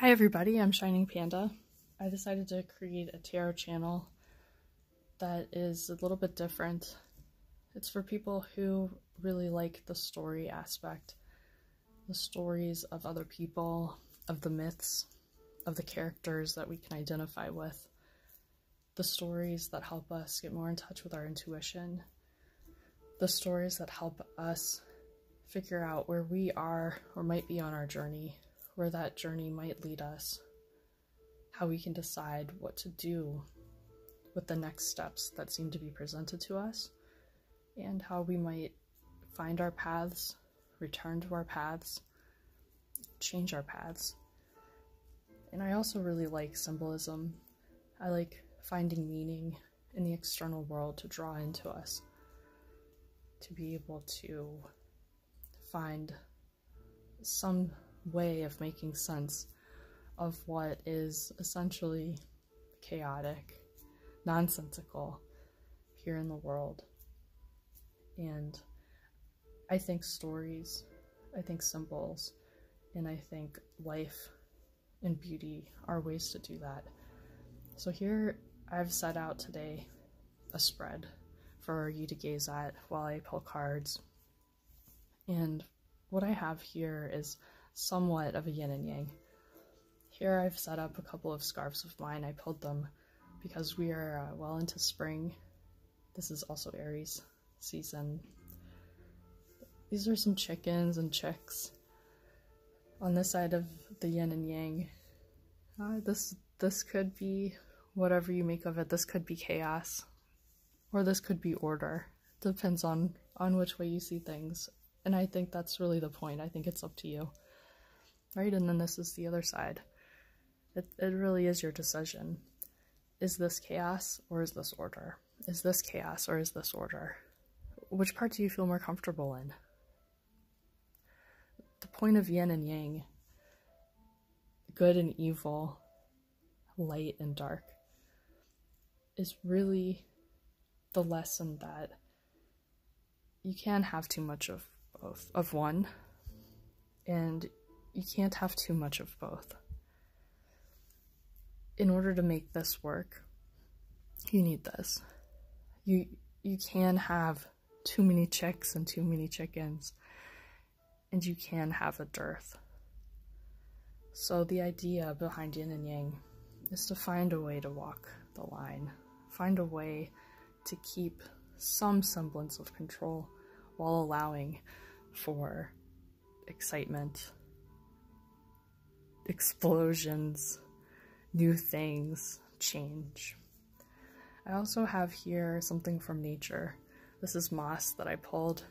Hi everybody, I'm Shining Panda. I decided to create a tarot channel that is a little bit different. It's for people who really like the story aspect, the stories of other people, of the myths, of the characters that we can identify with, the stories that help us get more in touch with our intuition, the stories that help us figure out where we are or might be on our journey, where that journey might lead us, how we can decide what to do with the next steps that seem to be presented to us, and how we might find our paths, return to our paths, change our paths. And I also really like symbolism. I like finding meaning in the external world to draw into us, to be able to find some way of making sense of what is essentially chaotic, nonsensical here in the world. And I think stories, I think symbols, and I think life and beauty are ways to do that. So here I've set out today a spread for you to gaze at while I pull cards. And what I have here is somewhat of a yin and yang. Here I've set up a couple of scarves of mine. I pulled them because we are well into spring. This is also Aries season. These are some chickens and chicks. On this side of the yin and yang, this could be whatever you make of it. This could be chaos, or this could be order. Depends on which way you see things. And I think that's really the point. I think it's up to you. Right? And then this is the other side. It really is your decision. Is this chaos or is this order? Is this chaos or is this order? Which part do you feel more comfortable in? The point of yin and yang, good and evil, light and dark, is really the lesson that you can't have too much of both, of one, and you can't have too much of both. In order to make this work, you need this. You can have too many chicks and too many chickens, and you can have a dearth. So the idea behind yin and yang is to find a way to walk the line, find a way to keep some semblance of control while allowing for excitement, explosions, new things, change. I also have here something from nature. This is moss that I pulled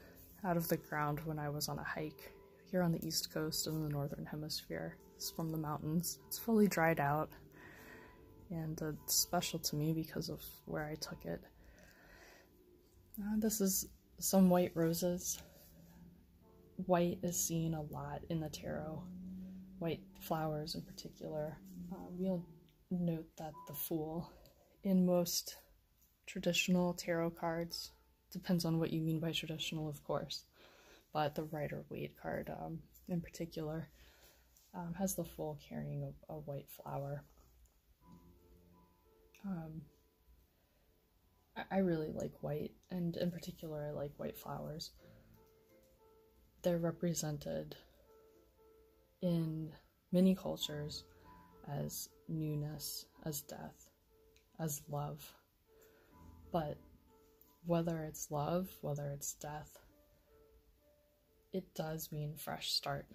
out of the ground when I was on a hike here on the East Coast in the Northern Hemisphere. It's from the mountains. It's fully dried out, and it's special to me because of where I took it. This is some white roses. White is seen a lot in the tarot. White flowers in particular. We'll note that the Fool in most traditional tarot cards, depends on what you mean by traditional, of course, but the Rider-Waite card in particular has the Fool carrying a white flower. I really like white, and in particular I like white flowers. They're represented in many cultures as newness, as death, as love. But whether it's love, whether it's death, it does mean fresh start.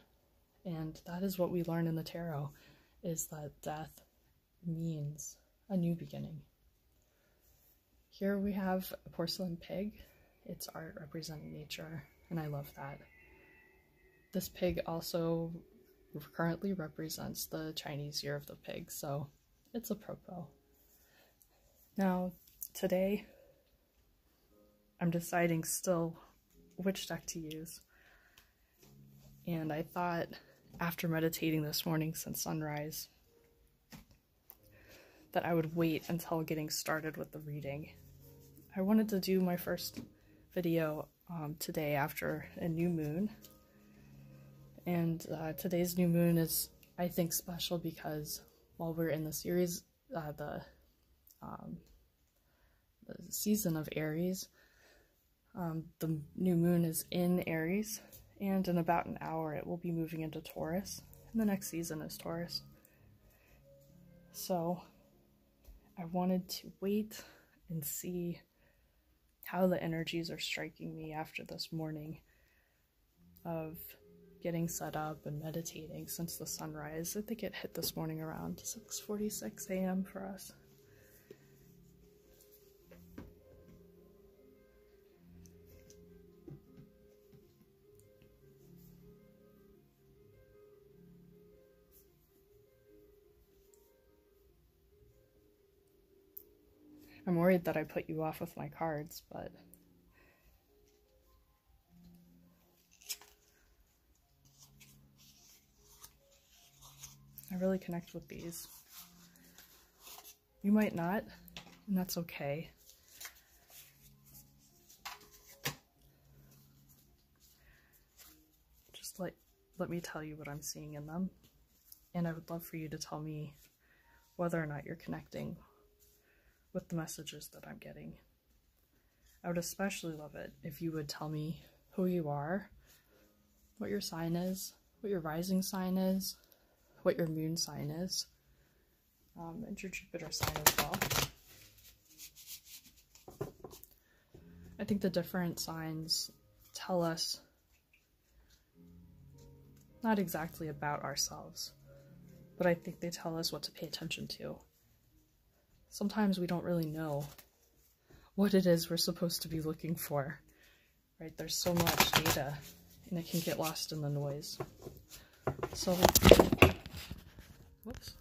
And that is what we learn in the tarot, is that death means a new beginning. Here we have a porcelain pig. It's art representing nature, and I love that. This pig also currently represents the Chinese Year of the Pig, so it's apropos. Now, today, I'm deciding still which deck to use. And I thought, after meditating this morning since sunrise, that I would wait until getting started with the reading. I wanted to do my first video today after a new moon, and today's new moon is I think special because while we're in the series, the season of Aries, the new moon is in Aries, and in about an hour it will be moving into Taurus, and the next season is Taurus. So I wanted to wait and see how the energies are striking me after this morning of getting set up and meditating since the sunrise. I think it hit this morning around 6:46 a.m. for us. I'm worried that I put you off with my cards, but I really connect with these. You might not, and that's okay. Just let me tell you what I'm seeing in them, and I would love for you to tell me whether or not you're connecting with the messages that I'm getting. I would especially love it if you would tell me who you are, what your sign is, what your rising sign is, what your moon sign is, and your Jupiter sign as well. I think the different signs tell us not exactly about ourselves, but I think they tell us what to pay attention to. Sometimes we don't really know what it is we're supposed to be looking for, right? There's so much data, and it can get lost in the noise. So, whoops.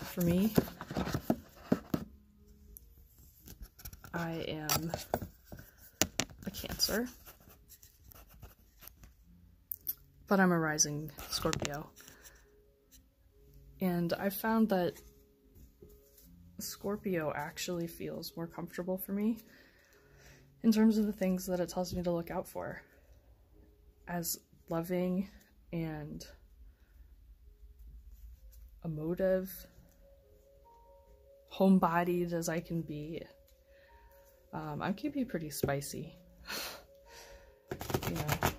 For me, I am a Cancer, but I'm a rising Scorpio. And I found that Scorpio actually feels more comfortable for me in terms of the things that it tells me to look out for. As loving and emotive, homebodied as I can be, I can be pretty spicy. You know,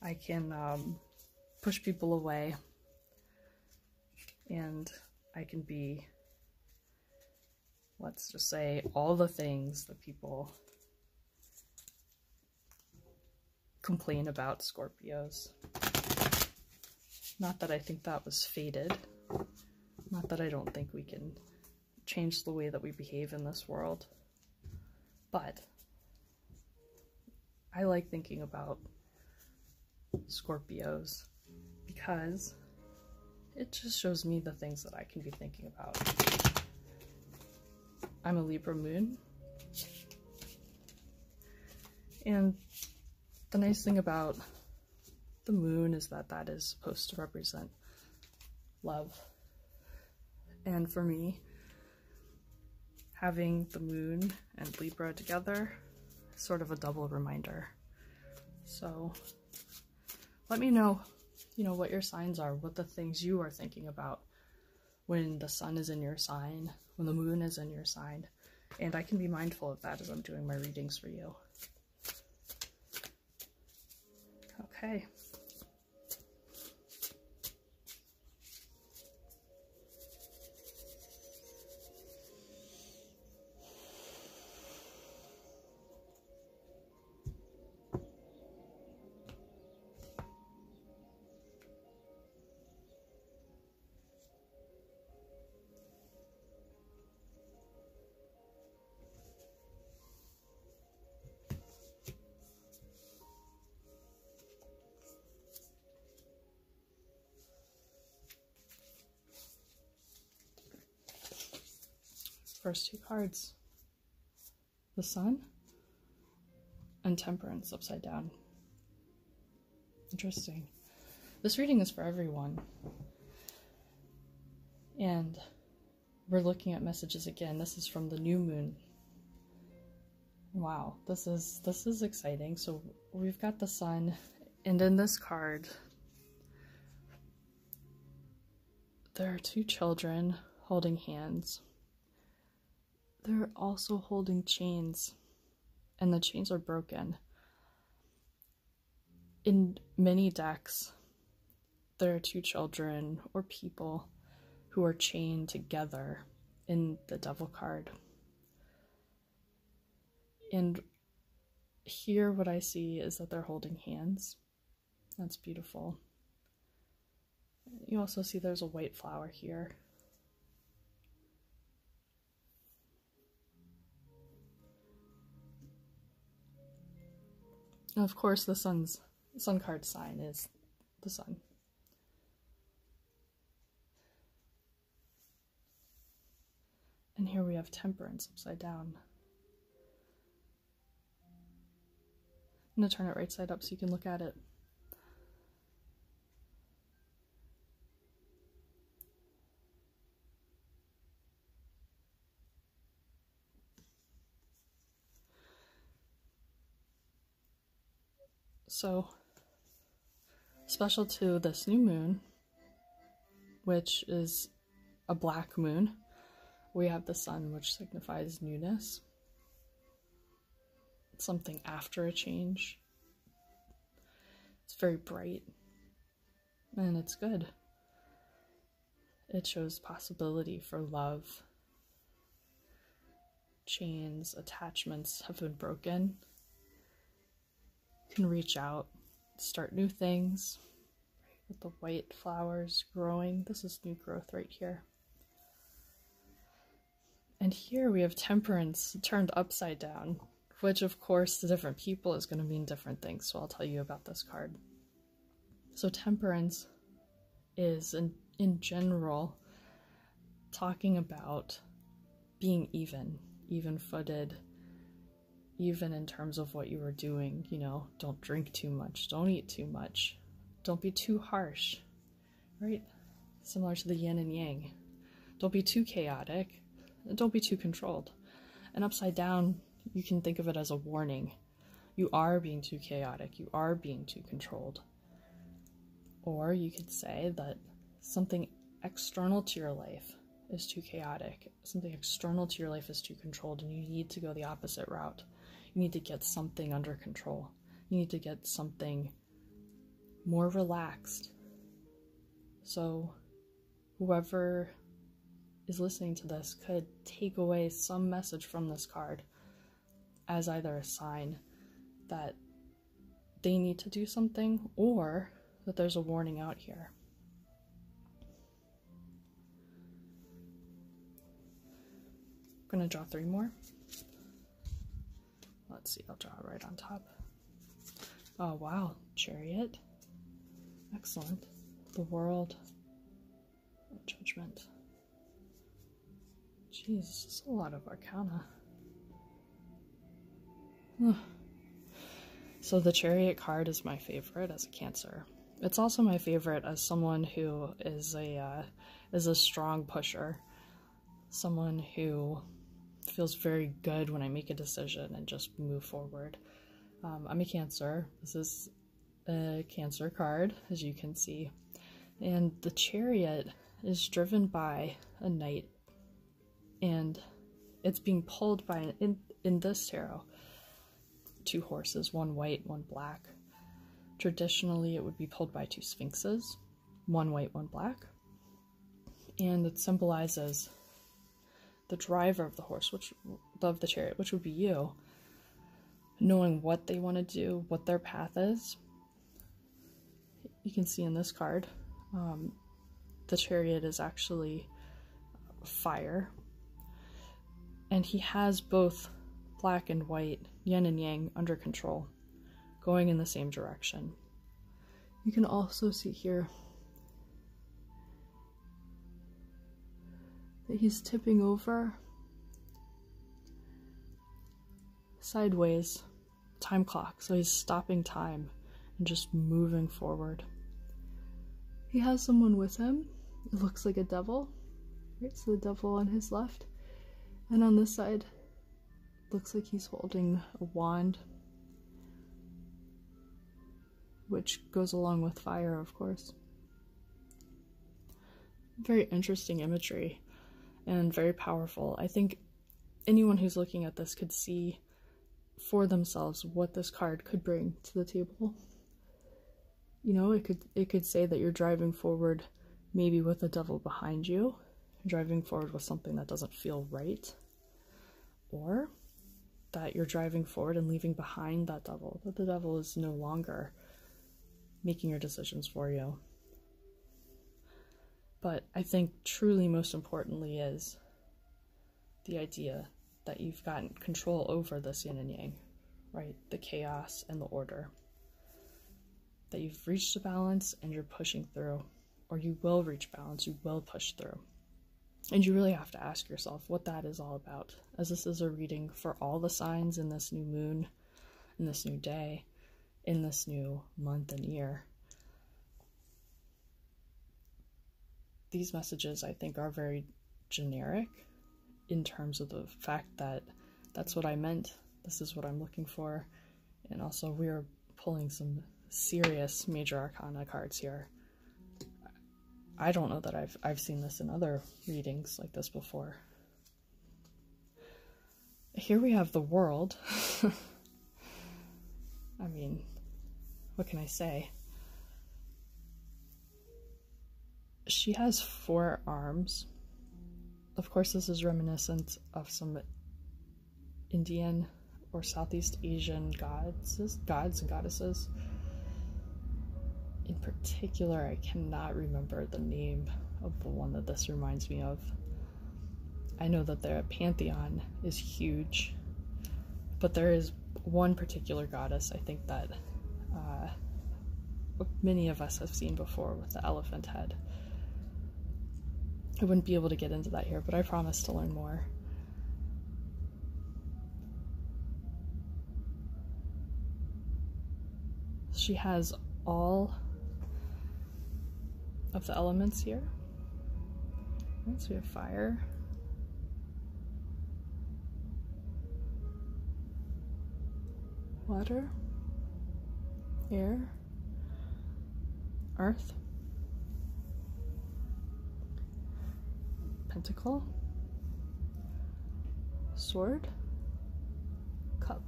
I can push people away, and I can be, let's just say, all the things that people complain about Scorpios. Not that I think that was fated. Not that I don't think we can change the way that we behave in this world. But I like thinking about Scorpios because it just shows me the things that I can be thinking about. I'm a Libra moon, and the nice thing about the moon is that that is supposed to represent love. And for me, having the moon and Libra together is sort of a double reminder. So let me know, what your signs are, what the things you are thinking about when the sun is in your sign, when the moon is in your sign, and I can be mindful of that as I'm doing my readings for you. Okay. First two cards, the Sun and Temperance upside down. Interesting. This reading is for everyone. And we're looking at messages again. This is from the new moon. Wow, this is exciting. So we've got the Sun, and in this card, there are two children holding hands. They're also holding chains, and the chains are broken. In many decks, there are two children or people who are chained together in the Devil card. And here what I see is that they're holding hands. That's beautiful. You also see there's a white flower here. And of course the sun card sign is the sun. And here we have Temperance upside down. I'm going to turn it right side up so you can look at it. So, special to this new moon, which is a black moon, we have the sun, which signifies newness. Something after a change. It's very bright, and it's good. It shows possibility for love. Chains, attachments have been broken. You can reach out, start new things. With the white flowers growing, this is new growth right here. And here we have Temperance turned upside down, which of course to different people is going to mean different things, so I'll tell you about this card. So Temperance is, in general, talking about being even-footed, even in terms of what you are doing. You know, don't drink too much, don't eat too much, don't be too harsh, right? Similar to the yin and yang. Don't be too chaotic, don't be too controlled. And upside down, you can think of it as a warning. You are being too chaotic, you are being too controlled. Or you could say that something external to your life is too chaotic, something external to your life is too controlled, and you need to go the opposite route. You need to get something under control. You need to get something more relaxed. So whoever is listening to this could take away some message from this card as either a sign that they need to do something, or that there's a warning out here. I'm going to draw 3 more. Let's see, I'll draw right on top. Oh wow, Chariot. Excellent. The World. Judgment. Jeez, this is a lot of arcana. So the Chariot card is my favorite as a Cancer. It's also my favorite as someone who is a strong pusher. Someone who feels very good when I make a decision and just move forward. I'm a Cancer. This is a Cancer card, as you can see. And the Chariot is driven by a knight. And it's being pulled by, in this tarot, 2 horses, one white, one black. Traditionally, it would be pulled by 2 sphinxes, one white, one black. And it symbolizes the driver of the horse, of the chariot, which would be you, knowing what they want to do, what their path is. You can see in this card, the Chariot is actually fire, and he has both black and white, yin and yang, under control, going in the same direction. You can also see here that he's tipping over sideways, time clock, so he's stopping time and just moving forward. He has someone with him. It looks like a devil, right? So the devil on his left, and on this side looks like he's holding a wand, which goes along with fire, of course. very interesting imagery and very powerful. I think anyone who's looking at this could see for themselves what this card could bring to the table. You know, it could say that you're driving forward maybe with the devil behind you, driving forward with something that doesn't feel right, or that you're driving forward and leaving behind that devil, that the devil is no longer making your decisions for you. But I think truly most importantly is the idea that you've gotten control over this yin and yang, right? The chaos and the order. That you've reached a balance and you're pushing through, or you will reach balance, you will push through. And you really have to ask yourself what that is all about, as this is a reading for all the signs in this new moon, in this new day, in this new month and year. These messages, I think, are very generic in terms of the fact that that's what I meant, this is what I'm looking for, and also we are pulling some serious major arcana cards here. I don't know that I've seen this in other readings like this before. Here we have the World. I mean, what can I say? She has 4 arms. Of course, this is reminiscent of some Indian or Southeast Asian gods and goddesses. In particular, I cannot remember the name of the one that this reminds me of. I know that their pantheon is huge, but there is one particular goddess I think that many of us have seen before with the elephant head. I wouldn't be able to get into that here, but I promise to learn more. She has all of the elements here. So we have fire, water, air, earth, pentacle, sword, cup,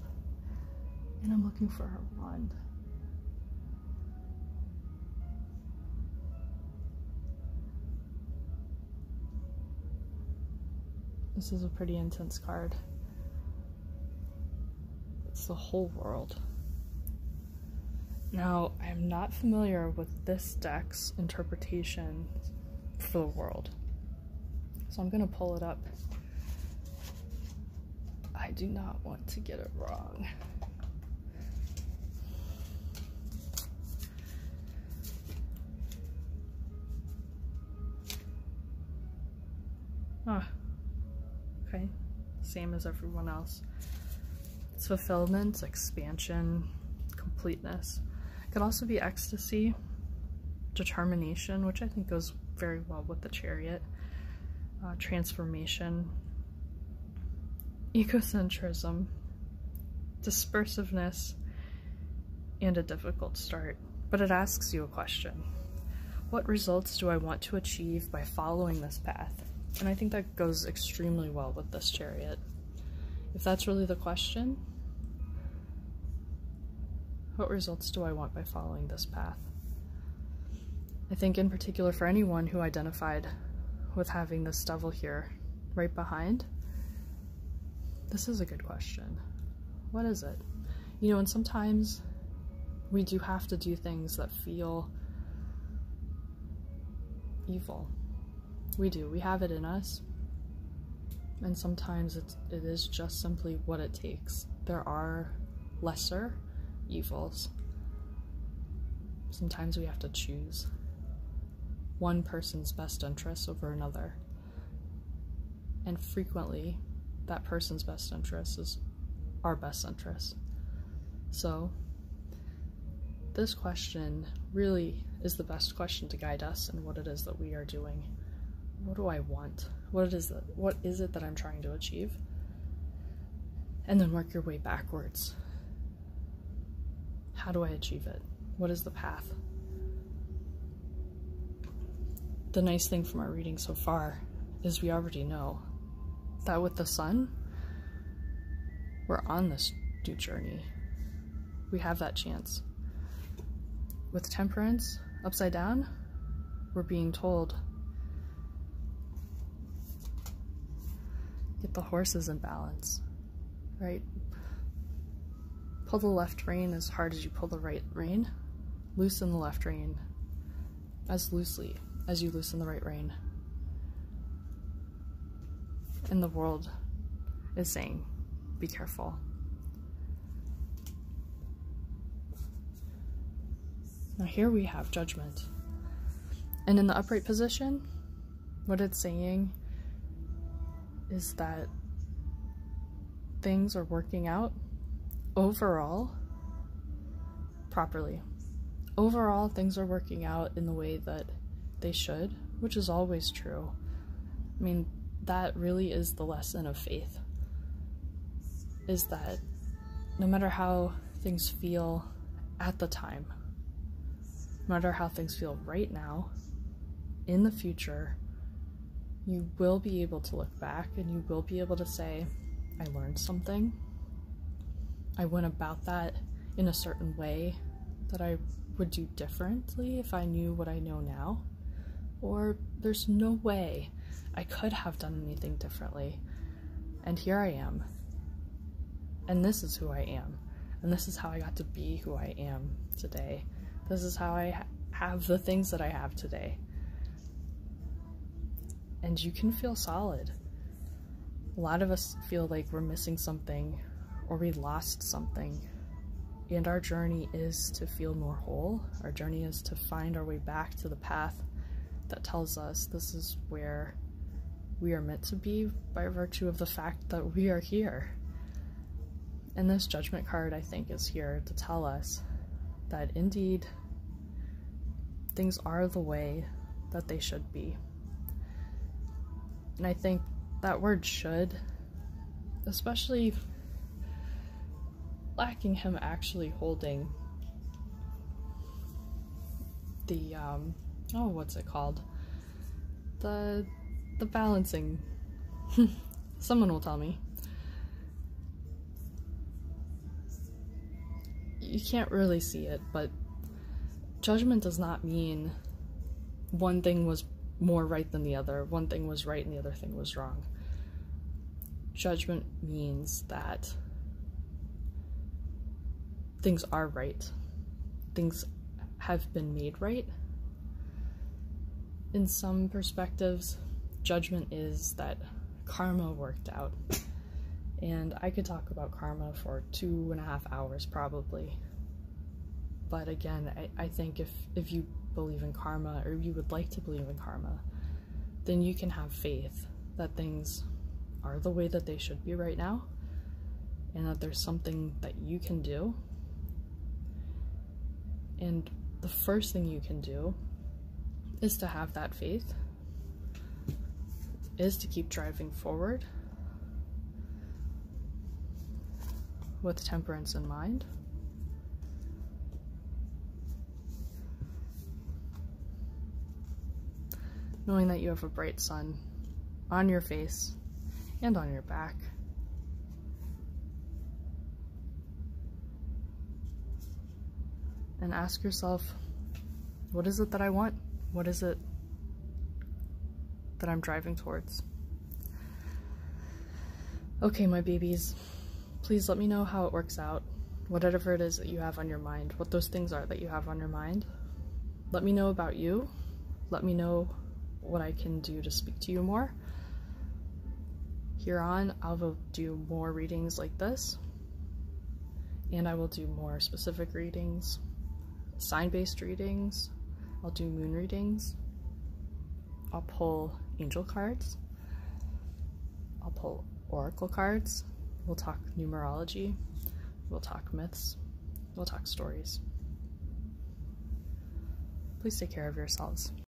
and I'm looking for her wand. This is a pretty intense card. It's the whole world. Now, I am not familiar with this deck's interpretation for the world, so I'm gonna pull it up. I do not want to get it wrong. Ah. Okay, same as everyone else. It's fulfillment, expansion, completeness. It could also be ecstasy, determination, which I think goes very well with the Chariot, transformation, egocentrism, dispersiveness, and a difficult start. But it asks you a question. What results do I want to achieve by following this path? And I think that goes extremely well with this Chariot. If that's really the question, what results do I want by following this path? I think in particular for anyone who identified with having this devil here right behind, this is a good question. What is it? You know, and sometimes we do have to do things that feel evil. We do. We have it in us. And sometimes it is just simply what it takes. There are lesser evils. Sometimes we have to choose one person's best interest over another. And frequently, that person's best interest is our best interest. So, this question really is the best question to guide us in what it is that we are doing. What do I want? What is it that I'm trying to achieve? And then work your way backwards. How do I achieve it? What is the path? the nice thing from our reading so far is we already know that with the Sun, we're on this new journey. We have that chance. With Temperance upside down, we're being told, get the horses in balance, right? Pull the left rein as hard as you pull the right rein. Loosen the left rein as loosely as you loosen the right rein. And the world is saying, be careful. Now here we have Judgment. And in the upright position, what it's saying is that things are working out overall properly. Overall, things are working out in the way that they should, which is always true. I mean, that really is the lesson of faith, is that no matter how things feel at the time, no matter how things feel right now, in the future, you will be able to look back and you will be able to say, I learned something. I went about that in a certain way that I would do differently if I knew what I know now. Or there's no way I could have done anything differently. And here I am. And this is who I am. And this is how I got to be who I am today. This is how I have the things that I have today. And you can feel solid. A lot of us feel like we're missing something or we lost something. And our journey is to feel more whole. Our journey is to find our way back to the path that tells us this is where we are meant to be by virtue of the fact that we are here. And this Judgment card, I think, is here to tell us that indeed things are the way that they should be. And I think that word should, especially lacking him actually holding the, what's it called? The balancing. Someone will tell me. You can't really see it, but Judgment does not mean one thing was more right than the other, one thing was right and the other thing was wrong. Judgment means that things are right. Things have been made right. In some perspectives, Judgment is that karma worked out. And I could talk about karma for 2.5 hours probably. But again, I think if you believe in karma, or you would like to believe in karma, then you can have faith that things are the way that they should be right now, and that there's something that you can do. And the first thing you can do is to have that faith, is to keep driving forward with temperance in mind. Knowing that you have a bright sun on your face and on your back. And ask yourself, what is it that I want? What is it that I'm driving towards? Okay, my babies, please let me know how it works out. Whatever it is that you have on your mind, what those things are that you have on your mind. Let me know about you. Let me know what I can do to speak to you more. Here on, I will do more readings like this, and I will do more specific readings, sign-based readings. I'll do moon readings. I'll pull angel cards. I'll pull oracle cards. We'll talk numerology. We'll talk myths. We'll talk stories. Please take care of yourselves.